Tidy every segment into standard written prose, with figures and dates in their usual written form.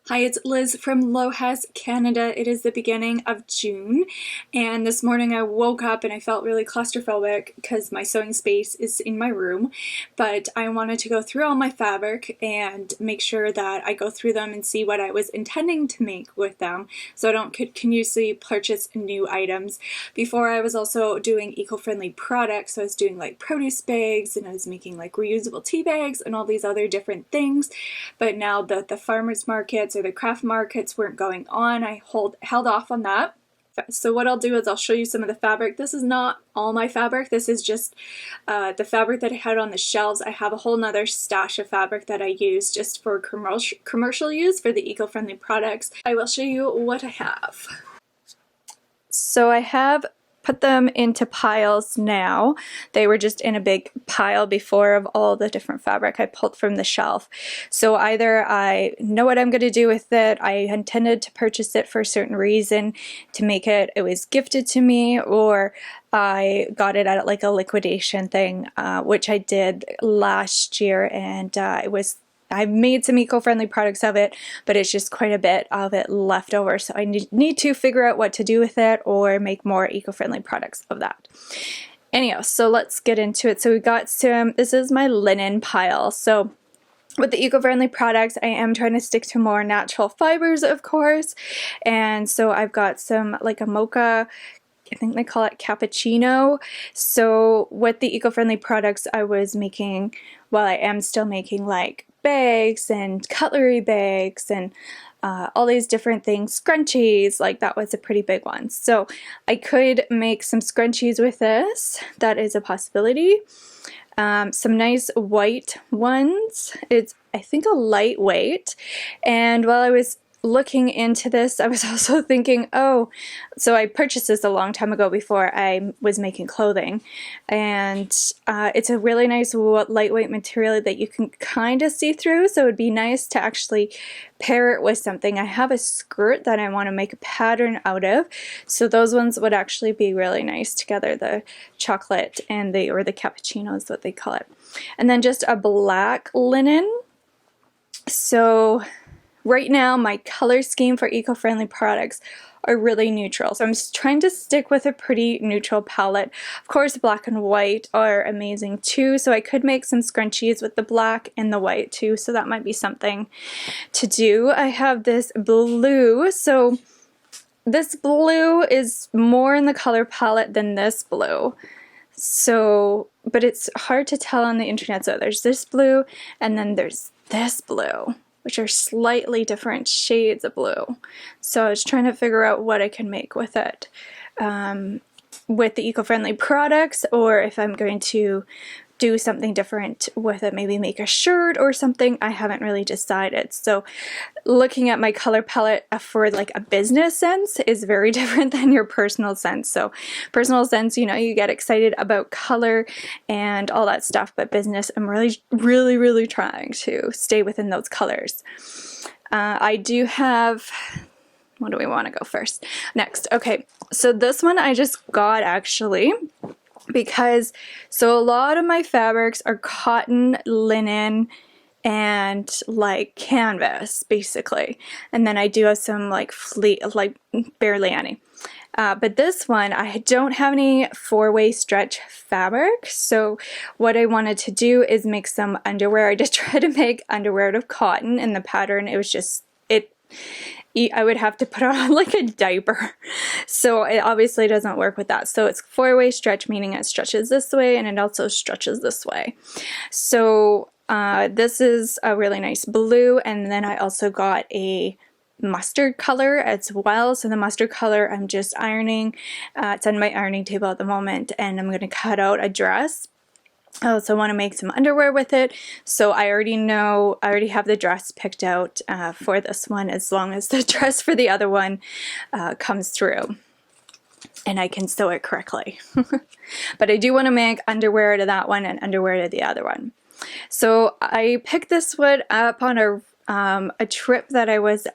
Hi, it's Liz from Lohas, Canada. It is the beginning of June, and this morning I woke up and I felt really claustrophobic because my sewing space is in my room, but I wanted to go through all my fabric and make sure that I go through them and see what I was intending to make with them so I don't continuously purchase new items. Before, I was also doing eco-friendly products, so I was doing like produce bags and I was making like reusable tea bags and all these other different things, but now that the farmers markets or the craft markets weren't going on, I held off on that. So what I'll do is I'll show you some of the fabric. This is not all my fabric. This is just the fabric that I had on the shelves. I have a whole nother stash of fabric that I use just for commercial use for the eco-friendly products. I will show you what I have. So I have put them into piles now. They were just in a big pile before of all the different fabric I pulled from the shelf. So either I know what I'm going to do with it, I intended to purchase it for a certain reason to make it, it was gifted to me, or I got it at like a liquidation thing, which I did last year, and I've made some eco-friendly products of it, but it's just quite a bit of it left over. So I need to figure out what to do with it or make more eco-friendly products of that. Anyhow, so let's get into it. So we got this is my linen pile. So with the eco-friendly products, I am trying to stick to more natural fibers, of course. And so I've got some like a mocha, I think they call it cappuccino. So with the eco-friendly products I was making, well, I am still making like bags and cutlery bags and all these different things, scrunchies, like that was a pretty big one. So I could make some scrunchies with this. That is a possibility. Some nice white ones. It's, I think, a lightweight. And while I was looking into this, I was also thinking, oh, so I purchased this a long time ago before I was making clothing, and it's a really nice lightweight material that you can kind of see through, so it would be nice to actually pair it with something. I have a skirt that I want to make a pattern out of, so those ones would actually be really nice together, the chocolate and the cappuccino is what they call it. And then just a black linen. So right now, my color scheme for eco-friendly products are really neutral. So I'm just trying to stick with a pretty neutral palette. Of course, black and white are amazing too. So I could make some scrunchies with the black and the white too. So that might be something to do. I have this blue. So this blue is more in the color palette than this blue. So, but it's hard to tell on the internet. So there's this blue and then there's this blue, which are slightly different shades of blue. So I was trying to figure out what I can make with it with the eco-friendly products, or if I'm going to do something different with it, maybe make a shirt or something. I haven't really decided. So looking at my color palette for like a business sense is very different than your personal sense. So personal sense, you know, you get excited about color and all that stuff, but business, I'm really trying to stay within those colors. I do have, what do we want to go first? Next. Okay, so this one I just got actually, because so a lot of my fabrics are cotton, linen, and like canvas basically, and then I do have some like fleece, like barely any. But this one, I don't have any four-way stretch fabric, so what I wanted to do is make some underwear. I just tried to make underwear out of cotton, and the pattern, it was just, I would have to put on like a diaper. So it obviously doesn't work with that. So it's four-way stretch, meaning it stretches this way and it also stretches this way. So this is a really nice blue, and then I also got a mustard color as well. So the mustard color I'm just ironing. It's on my ironing table at the moment, and I'm going to cut out a dress. I also want to make some underwear with it, so I already have the dress picked out for this one, as long as the dress for the other one comes through and I can sew it correctly. But I do want to make underwear to that one and underwear to the other one. So I picked this one up on a trip that I was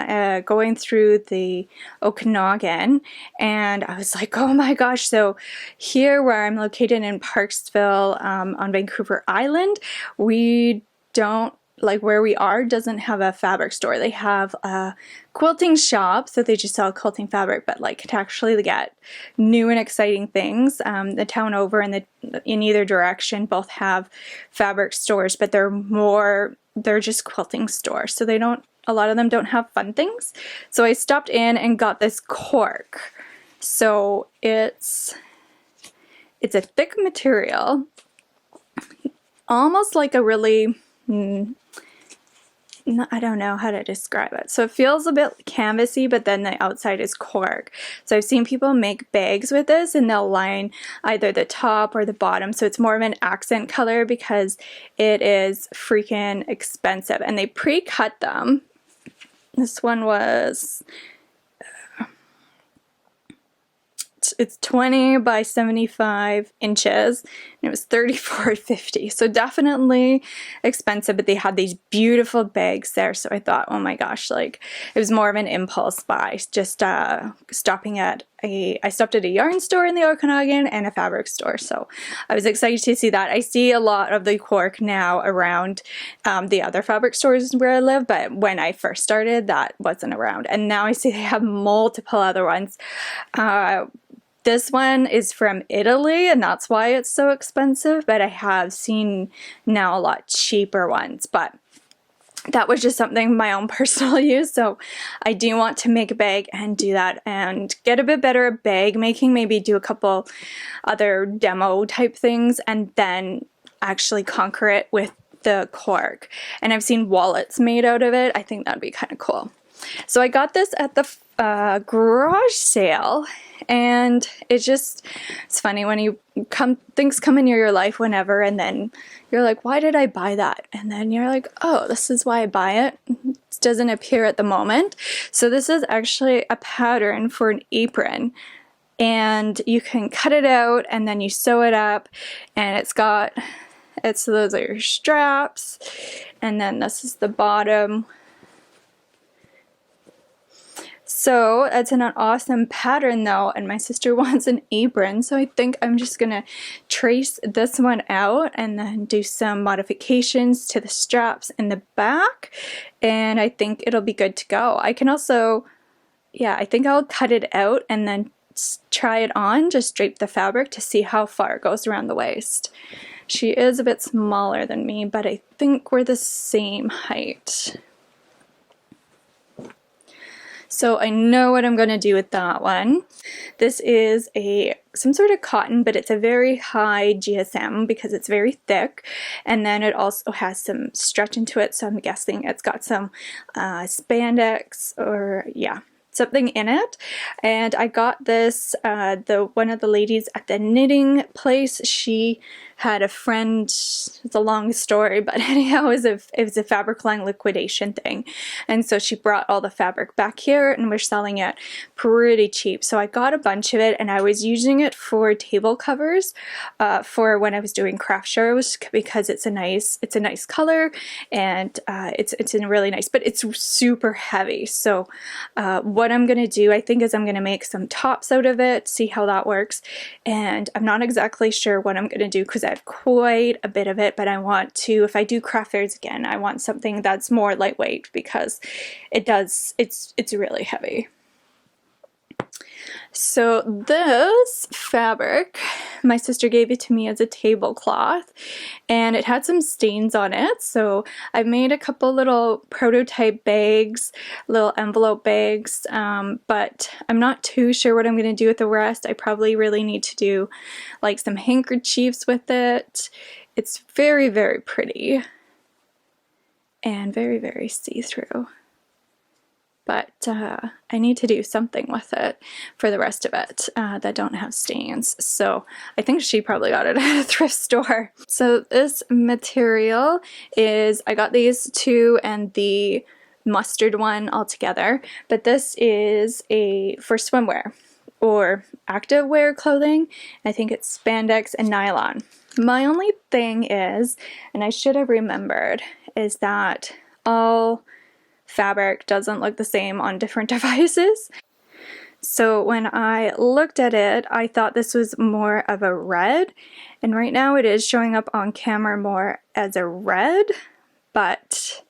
going through the Okanagan, and I was like, oh my gosh. So here where I'm located in Parksville on Vancouver Island, we don't like where we are doesn't have a fabric store. They have a quilting shop, so they just sell quilting fabric, but like to actually get new and exciting things, the town over and in either direction both have fabric stores, but they're just quilting stores, so a lot of them don't have fun things. So I stopped in and got this cork. So it's a thick material, almost like a really, I don't know how to describe it. So it feels a bit canvasy, but then the outside is cork. So I've seen people make bags with this and they'll line either the top or the bottom. So it's more of an accent color because it is freaking expensive. And they pre-cut them. This one was, it's 20 by 75 inches, and it was $34.50. So definitely expensive, but they had these beautiful bags there. So I thought, oh my gosh, like it was more of an impulse buy. Just I stopped at a yarn store in the Okanagan and a fabric store. So I was excited to see that. I see a lot of the cork now around the other fabric stores where I live, but when I first started, that wasn't around. And now I see they have multiple other ones. This one is from Italy, and that's why it's so expensive, but I have seen now a lot cheaper ones, but that was just something my own personal use. So I do want to make a bag and do that and get a bit better at bag making, maybe do a couple other demo type things and then actually conquer it with the cork. And I've seen wallets made out of it. I think that'd be kind of cool. So I got this at the garage sale, and it's funny when things come into your life whenever, and then you're like, why did I buy that? And then you're like, oh, this is why I buy it. It doesn't appear at the moment. So this is actually a pattern for an apron, and you can cut it out and then you sew it up, and those are your straps, and then this is the bottom. So it's an awesome pattern though, and my sister wants an apron, so I think I'm just gonna trace this one out and then do some modifications to the straps in the back, and I think it'll be good to go. I can also, I think I'll cut it out and then try it on, just drape the fabric to see how far it goes around the waist. She is a bit smaller than me, but I think we're the same height. So I know what I'm going to do with that one. This is some sort of cotton, but it's a very high GSM because it's very thick. And then it also has some stretch into it, so I'm guessing it's got some spandex or something in it. And I got this, one of the ladies at the knitting place, she had a friend, it's a long story, but anyhow, it was a fabric line liquidation thing. And so she brought all the fabric back here and we're selling it pretty cheap. So I got a bunch of it and I was using it for table covers for when I was doing craft shows because it's a nice color and it's really nice, but it's super heavy. So what I'm gonna do, I think, is I'm gonna make some tops out of it, see how that works. And I'm not exactly sure what I'm gonna do because I have quite a bit of it, but I want to, if I do craft fairs again, I want something that's more lightweight because it's really heavy. So this fabric, my sister gave it to me as a tablecloth and it had some stains on it. So I made a couple little prototype bags, little envelope bags, but I'm not too sure what I'm going to do with the rest. I probably really need to do like some handkerchiefs with it. It's very, very pretty and very, very see-through. But I need to do something with it for the rest of it that don't have stains. So I think she probably got it at a thrift store. So this material is, I got these two and the mustard one all together, but this is for swimwear or active wear clothing. I think it's spandex and nylon. My only thing is, and I should have remembered, is that all fabric doesn't look the same on different devices. So when I looked at it, I thought this was more of a red, and right now it is showing up on camera more as a red, but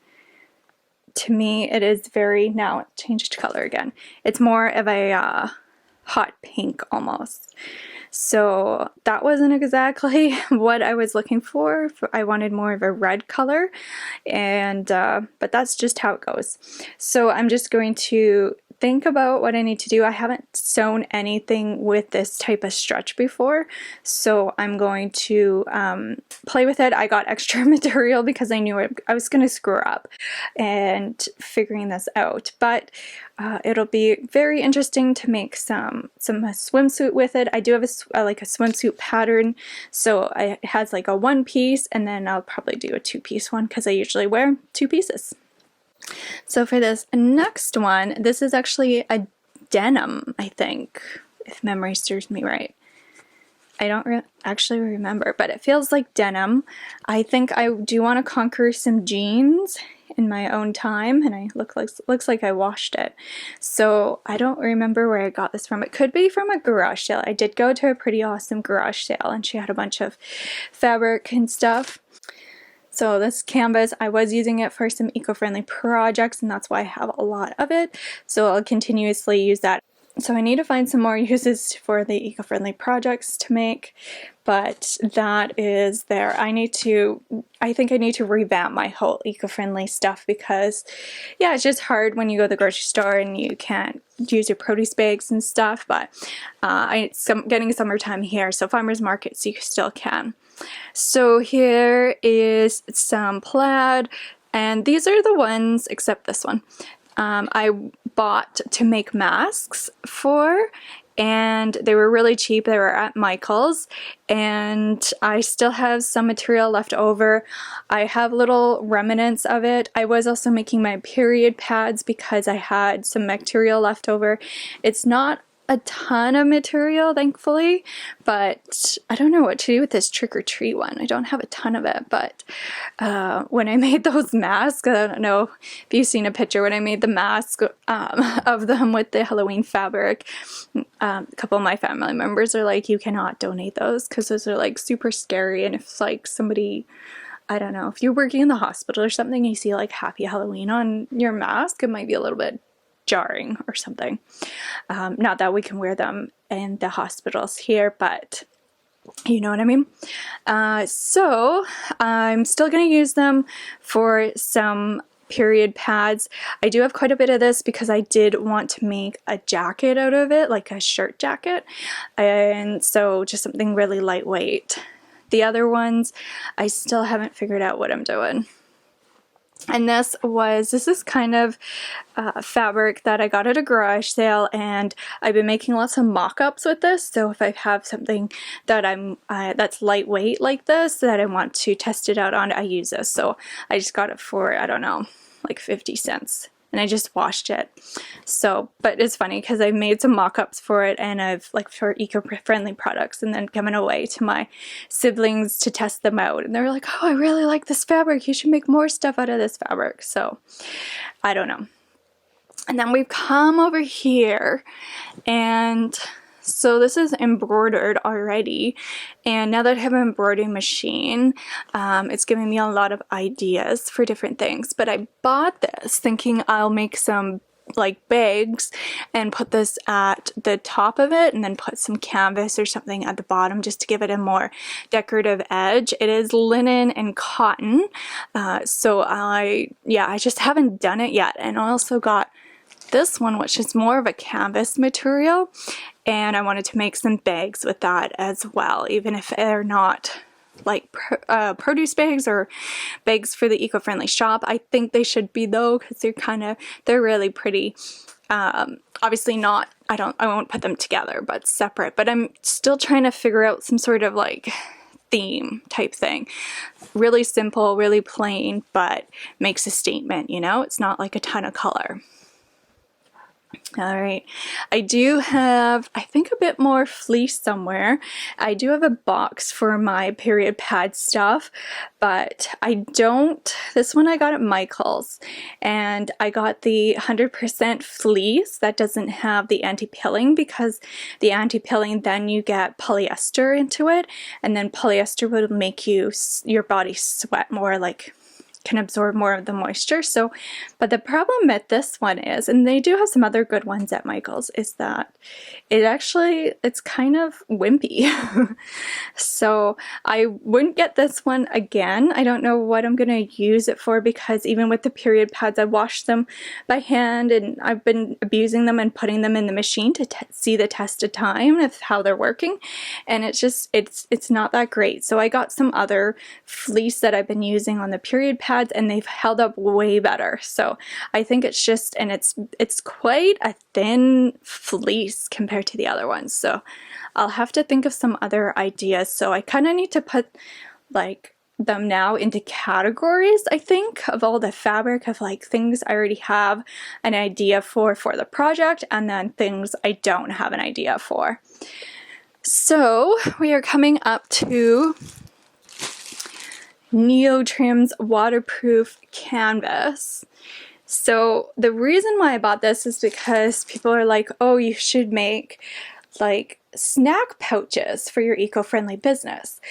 to me it is very, now it changed color again. It's more of a hot pink almost. So that wasn't exactly what I was looking for. I wanted more of a red color, and but that's just how it goes. So I'm just going to think about what I need to do. I haven't sewn anything with this type of stretch before, so I'm going to play with it. I got extra material because I knew I was going to screw up and figuring this out, but it'll be very interesting to make some swimsuit with it. I do have like a swimsuit pattern, so it has like a one piece, and then I'll probably do a two-piece one because I usually wear two pieces. So for this next one, this is actually a denim, I think, if memory serves me right. I don't actually remember, but it feels like denim. I think I do want to conquer some jeans in my own time, and looks like I washed it. So I don't remember where I got this from. It could be from a garage sale. I did go to a pretty awesome garage sale, and she had a bunch of fabric and stuff. So this canvas, I was using it for some eco-friendly projects, and that's why I have a lot of it. So I'll continuously use that. So I need to find some more uses for the eco-friendly projects to make, but that is there. I think I need to revamp my whole eco-friendly stuff because, yeah, it's just hard when you go to the grocery store and you can't use your produce bags and stuff, but it's getting summertime here, so farmers markets you still can. So here is some plaid, and these are the ones, except this one, I bought to make masks for, and they were really cheap. They were at Michael's, and I still have some material left over. I have little remnants of it. I was also making my period pads because I had some material left over. It's not a ton of material, thankfully, but I don't know what to do with this trick-or-treat one. I don't have a ton of it, but when I made those masks, I don't know if you've seen a picture, when I made the mask of them with the Halloween fabric, a couple of my family members are like, you cannot donate those because those are like super scary, and if like somebody, I don't know, if you're working in the hospital or something, you see like Happy Halloween on your mask, it might be a little bit jarring or something. Not that we can wear them in the hospitals here, but you know what I mean. So I'm still going to use them for some period pads. I do have quite a bit of this because I did want to make a jacket out of it, like a shirt jacket, and so just something really lightweight. The other ones, I still haven't figured out what I'm doing. And this is kind of fabric that I got at a garage sale, and I've been making lots of mock-ups with this. So if I have something that that's lightweight like this that I want to test it out on, I use this. So I just got it for, I don't know, like 50 cents. And I just washed it. So, but it's funny because I made some mock-ups for it, and I've like for eco-friendly products, and then given away to my siblings to test them out. And they're like, oh, I really like this fabric. You should make more stuff out of this fabric. So I don't know. And then we've come over here, and so this is embroidered already, and now that I have an embroidery machine, it's giving me a lot of ideas for different things. But I bought this thinking I'll make some like bags and put this at the top of it, and then put some canvas or something at the bottom just to give it a more decorative edge. It is linen and cotton, so I just haven't done it yet. And I also got this one, which is more of a canvas material, and I wanted to make some bags with that as well, even if they're not like produce bags or bags for the eco-friendly shop. I think they should be though, because they're really pretty. Obviously not, I won't put them together, but separate. But I'm still trying to figure out some sort of like theme type thing. Really simple, really plain, but makes a statement, you know? It's not like a ton of color. Alright, I do have, I think, a bit more fleece somewhere. I do have a box for my period pad stuff, but I don't, this one I got at Michael's, and I got the 100% fleece that doesn't have the anti-pilling, because the anti-pilling, then you get polyester into it, and then polyester would make your body sweat more, like can absorb more of the moisture. So, but the problem with this one is, and they do have some other good ones at Michael's, is that it's kind of wimpy. So I wouldn't get this one again. I don't know what I'm gonna use it for, because even with the period pads, I washed them by hand and I've been abusing them and putting them in the machine to see the test of time of how they're working, and it's not that great. So I got some other fleece that I've been using on the period pads, and they've held up way better. So I think it's just, and it's quite a thin fleece compared to the other ones. So I'll have to think of some other ideas. So I kind of need to put like them now into categories, I think, of all the fabric, of like things I already have an idea for the project, and then things I don't have an idea for. So we are coming up to Neotrim's waterproof canvas. So the reason why I bought this is because people are like, oh, you should make like snack pouches for your eco-friendly business.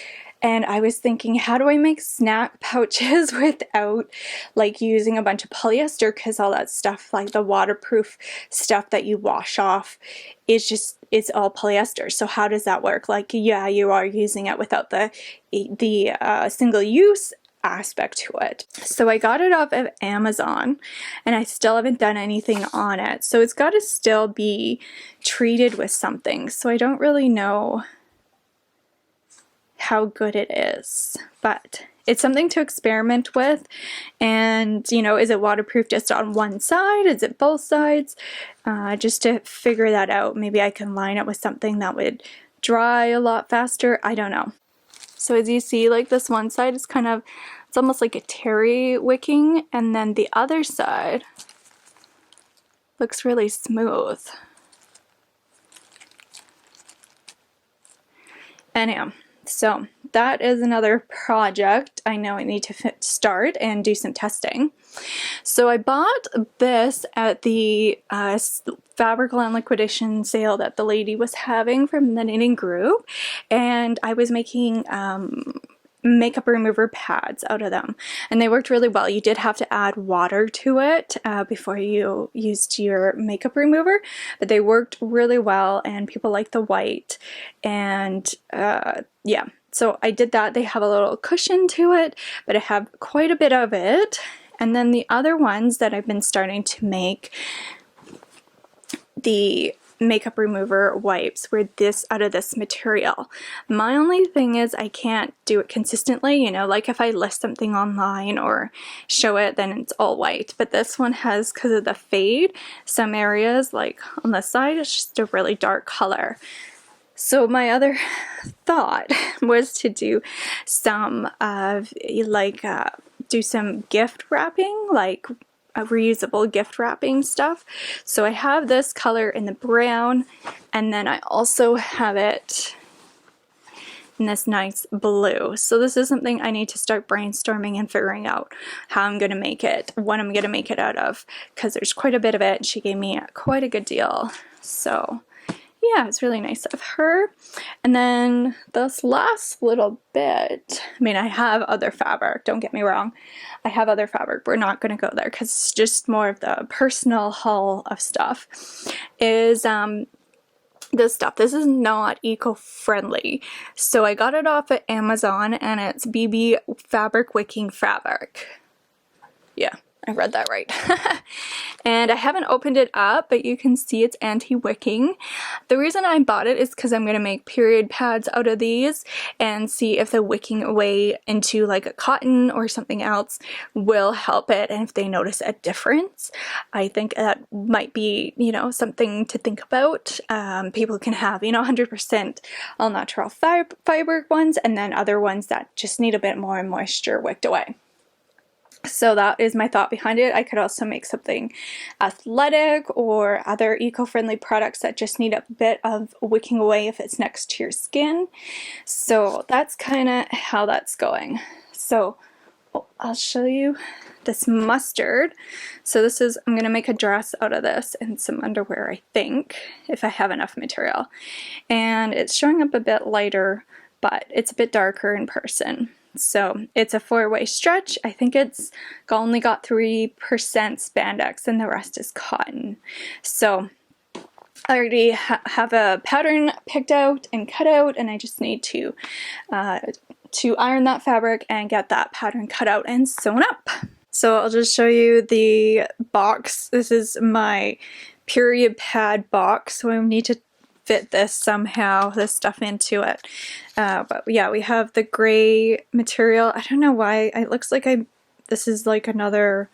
And I was thinking, how do I make snack pouches without like using a bunch of polyester? Because all that stuff, like the waterproof stuff that you wash off, it's all polyester. So how does that work? Like, yeah, you are using it without the single use aspect to it. So I got it off of Amazon, and I still haven't done anything on it. So it's got to still be treated with something. So I don't really know how good it is, but it's something to experiment with. And you know, is it waterproof just on one side? Is it both sides? Just to figure that out. Maybe I can line it with something that would dry a lot faster. I don't know. So as you see, like this one side is kind of, it's almost like a terry wicking, and then the other side looks really smooth. Anyhow, so that is another project I know I need to start and do some testing. So I bought this at the Fabrical and Liquidation sale that the lady was having from the Knitting Group, and I was making makeup remover pads out of them, and they worked really well. You did have to add water to it before you used your makeup remover, but they worked really well, and people like the white. And yeah, so I did that. They have a little cushion to it, but I have quite a bit of it. And then the other ones that I've been starting to make, the makeup remover wipes, were this out of this material. My only thing is I can't do it consistently, you know, like if I list something online or show it, then it's all white. But this one has, because of the fade, some areas like on the side, it's just a really dark color. So my other thought was to do some do some gift wrapping, like a reusable gift wrapping stuff. So I have this color in the brown, and then I also have it in this nice blue. So this is something I need to start brainstorming and figuring out how I'm going to make it, what I'm going to make it out of, because there's quite a bit of it. She gave me quite a good deal. So yeah, it's really nice of her. And then this last little bit, I mean, I have other fabric, don't get me wrong. I have other fabric. We're not going to go there because it's just more of the personal haul of stuff. Is this stuff. This is not eco-friendly. So I got it off at Amazon, and it's BB fabric wicking fabric. Yeah, I read that right. And I haven't opened it up, but you can see it's anti-wicking. The reason I bought it is because I'm going to make period pads out of these and see if the wicking away into like a cotton or something else will help it, and if they notice a difference. I think that might be, you know, something to think about. People can have, you know, 100% all natural fiber ones, and then other ones that just need a bit more moisture wicked away. So that is my thought behind it. I could also make something athletic or other eco-friendly products that just need a bit of wicking away if it's next to your skin. So that's kind of how that's going. So I'll show you this mustard. So this is, I'm going to make a dress out of this and some underwear, I think, if I have enough material. And it's showing up a bit lighter, but it's a bit darker in person. So it's a 4-way stretch. I think it's only got 3% spandex and the rest is cotton. So I already have a pattern picked out and cut out, and I just need to iron that fabric and get that pattern cut out and sewn up. So I'll just show you the box. This is my period pad box, so I need to fit this somehow, this stuff into it. But yeah, we have the gray material. I don't know why it looks like this is like another,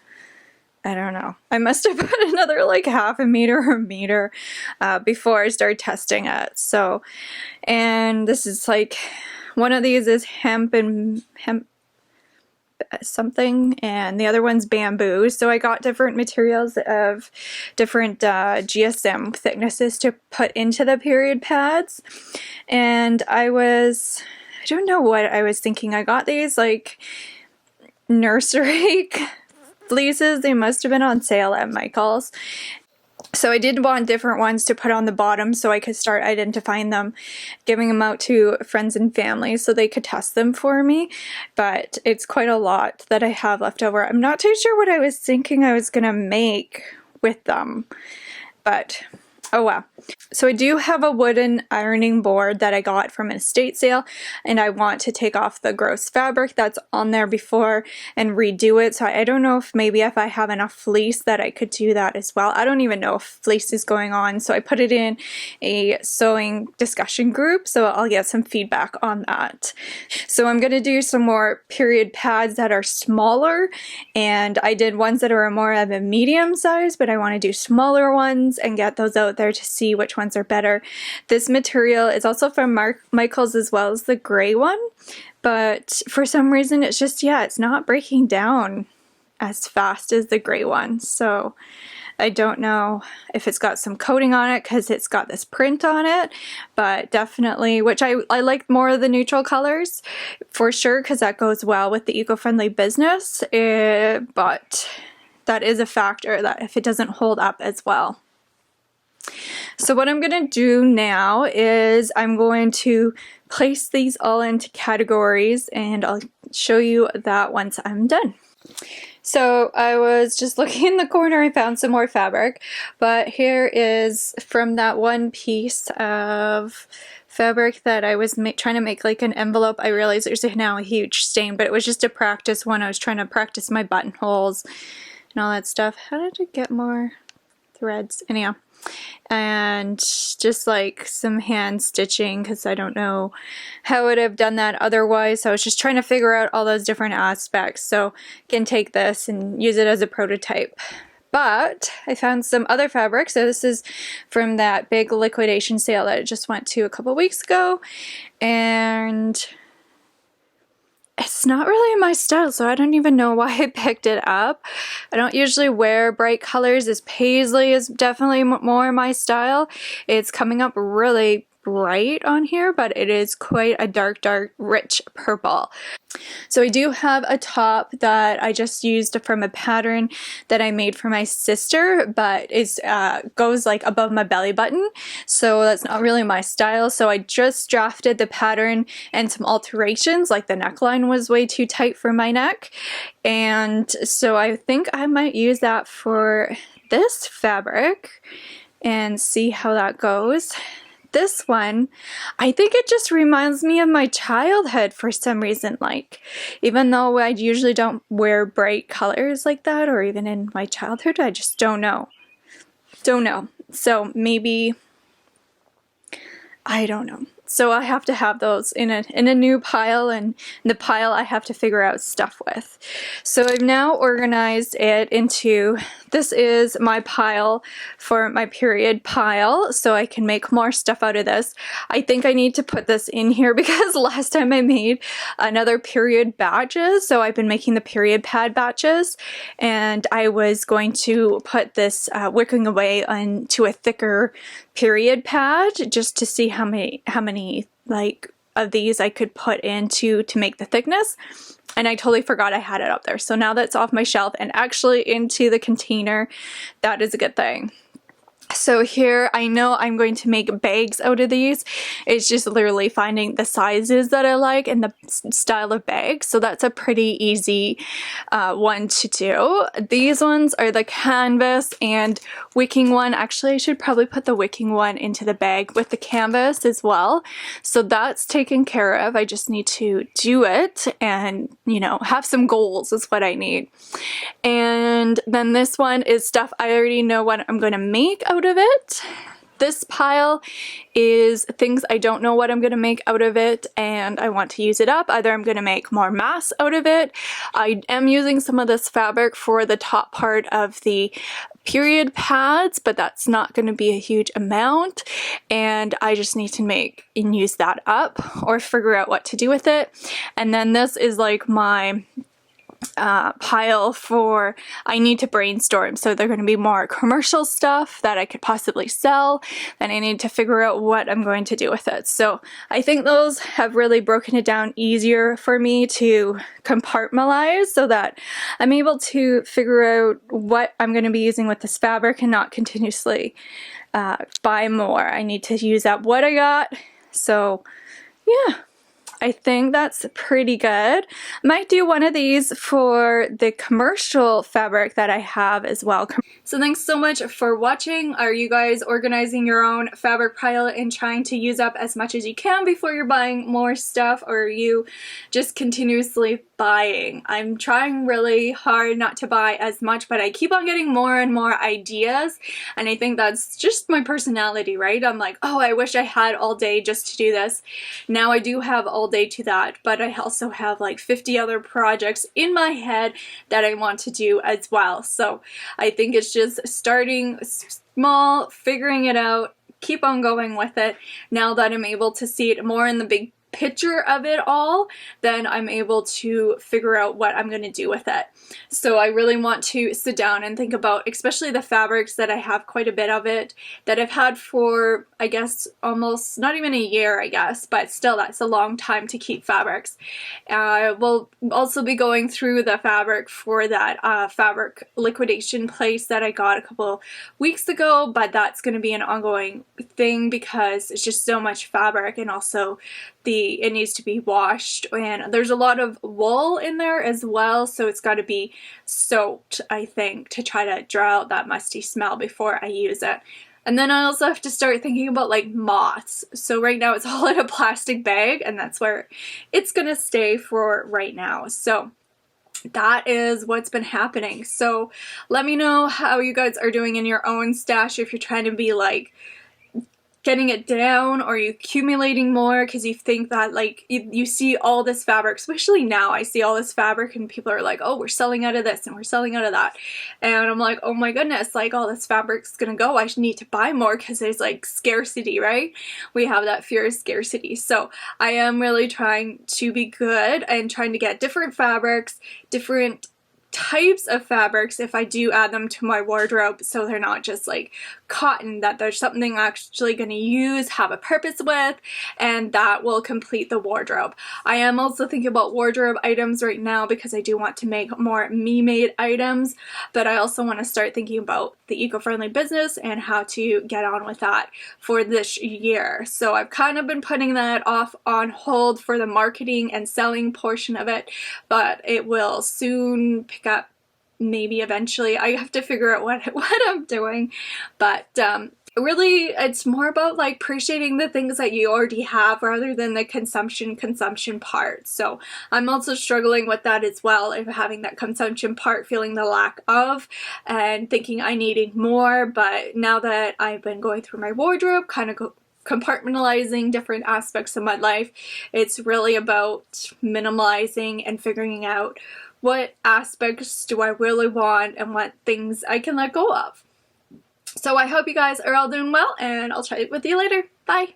I don't know. I must have put another like half a meter or a meter before I started testing it. So, and this is like, one of these is hemp something, and the other one's bamboo. So I got different materials of different GSM thicknesses to put into the period pads. And I don't know what I was thinking. I got these like nursery fleeces. They must have been on sale at Michael's. So I did want different ones to put on the bottom so I could start identifying them, giving them out to friends and family so they could test them for me. But it's quite a lot that I have left over. I'm not too sure what I was thinking I was gonna make with them, but oh well. So I do have a wooden ironing board that I got from an estate sale, and I want to take off the gross fabric that's on there before and redo it. So I don't know if maybe if I have enough fleece that I could do that as well. I don't even know if fleece is going on. So I put it in a sewing discussion group, so I'll get some feedback on that. So I'm going to do some more period pads that are smaller, and I did ones that are more of a medium size, but I want to do smaller ones and get those out there to see which ones are better. This material is also from Michael's as well as the gray one, but for some reason it's just, yeah, it's not breaking down as fast as the gray one. So I don't know if it's got some coating on it because it's got this print on it, but definitely, which I like more of the neutral colors for sure because that goes well with the eco-friendly business, but that is a factor that if it doesn't hold up as well. So what I'm going to do now is I'm going to place these all into categories, and I'll show you that once I'm done. So I was just looking in the corner, I found some more fabric, but here is from that one piece of fabric that I was trying to make like an envelope. I realized there's now a huge stain, but it was just a practice one. I was trying to practice my buttonholes and all that stuff. How did I get more threads? Anyhow. And just like some hand stitching because I don't know how I would have done that otherwise. So I was just trying to figure out all those different aspects so I can take this and use it as a prototype. But I found some other fabric. So this is from that big liquidation sale that I just went to a couple weeks ago, and it's not really my style, so I don't even know why I picked it up. I don't usually wear bright colors. This paisley is definitely more my style. It's coming up really bright on here, but it is quite a dark, rich purple. So I do have a top that I just used from a pattern that I made for my sister, but it goes like above my belly button, so that's not really my style. So I just drafted the pattern and some alterations, like the neckline was way too tight for my neck, and so I think I might use that for this fabric and see how that goes. This one, I think it just reminds me of my childhood for some reason, like even though I usually don't wear bright colors like that, or even in my childhood, I just don't know. So maybe, I don't know. So I have to have those in a new pile, and the pile I have to figure out stuff with. So I've now organized it into, this is my pile for my period pile, so I can make more stuff out of this. I think I need to put this in here because last time I made another period batches, so I've been making the period pad batches, and I was going to put this wicking away onto a thicker period pad just to see how many like of these I could put into to make the thickness, and I totally forgot I had it up there. So now that's off my shelf and actually into the container. That is a good thing. So here, I know I'm going to make bags out of these. It's just literally finding the sizes that I like and the style of bag. So that's a pretty easy one to do. These ones are the canvas and wicking one. Actually, I should probably put the wicking one into the bag with the canvas as well. So that's taken care of. I just need to do it and, you know, have some goals is what I need. And then this one is stuff I already know what I'm going to make out of it. This pile is things I don't know what I'm going to make out of it and I want to use it up. Either I'm going to make more mass out of it. I am using some of this fabric for the top part of the period pads, but that's not going to be a huge amount, and I just need to make and use that up or figure out what to do with it. And then this is like my pile for I need to brainstorm. So they're going to be more commercial stuff that I could possibly sell, and I need to figure out what I'm going to do with it. So I think those have really broken it down easier for me to compartmentalize so that I'm able to figure out what I'm going to be using with this fabric and not continuously buy more. I need to use up what I got. So yeah, I think that's pretty good. I might do one of these for the commercial fabric that I have as well. So thanks so much for watching. Are you guys organizing your own fabric pile and trying to use up as much as you can before you're buying more stuff, or are you just continuously buying? I'm trying really hard not to buy as much, but I keep on getting more and more ideas, and I think that's just my personality, right? I'm like, oh, I wish I had all day just to do this. Now I do have all day to that, but I also have like 50 other projects in my head that I want to do as well. So I think it's just starting small, figuring it out, keep on going with it. Now that I'm able to see it more in the big picture of it all, then I'm able to figure out what I'm going to do with it. So I really want to sit down and think about, especially the fabrics that I have quite a bit of it, that I've had for, I guess, almost not even a year, I guess, but still that's a long time to keep fabrics. We'll also be going through the fabric for that fabric liquidation place that I got a couple weeks ago, but that's going to be an ongoing thing because it's just so much fabric, and also it needs to be washed, and there's a lot of wool in there as well, so it's got to be soaked, I think, to try to draw out that musty smell before I use it. And then I also have to start thinking about like moths. So right now it's all in a plastic bag, and that's where it's gonna stay for right now. So that is what's been happening. So let me know how you guys are doing in your own stash, if you're trying to be like getting it down, or you accumulating more because you think that like you see all this fabric, especially now I see all this fabric and people are like, oh, we're selling out of this and we're selling out of that, and I'm like, oh my goodness, like all this fabric's gonna go, I need to buy more because there's like scarcity, right? We have that fear of scarcity. So I am really trying to be good and trying to get different fabrics, different types of fabrics if I do add them to my wardrobe, so they're not just like cotton, that there's something I'm actually going to use, have a purpose with, and that will complete the wardrobe. I am also thinking about wardrobe items right now because I do want to make more me-made items, but I also want to start thinking about the eco-friendly business and how to get on with that for this year. So I've kind of been putting that off on hold for the marketing and selling portion of it, but it will soon pick up, maybe eventually. I have to figure out what I'm doing, but really it's more about like appreciating the things that you already have rather than the consumption part. So I'm also struggling with that as well, of having that consumption part, feeling the lack of, and thinking I needed more. But now that I've been going through my wardrobe, kind of compartmentalizing different aspects of my life, it's really about minimalizing and figuring out what aspects do I really want and what things I can let go of. So I hope you guys are all doing well, and I'll chat with you later. Bye!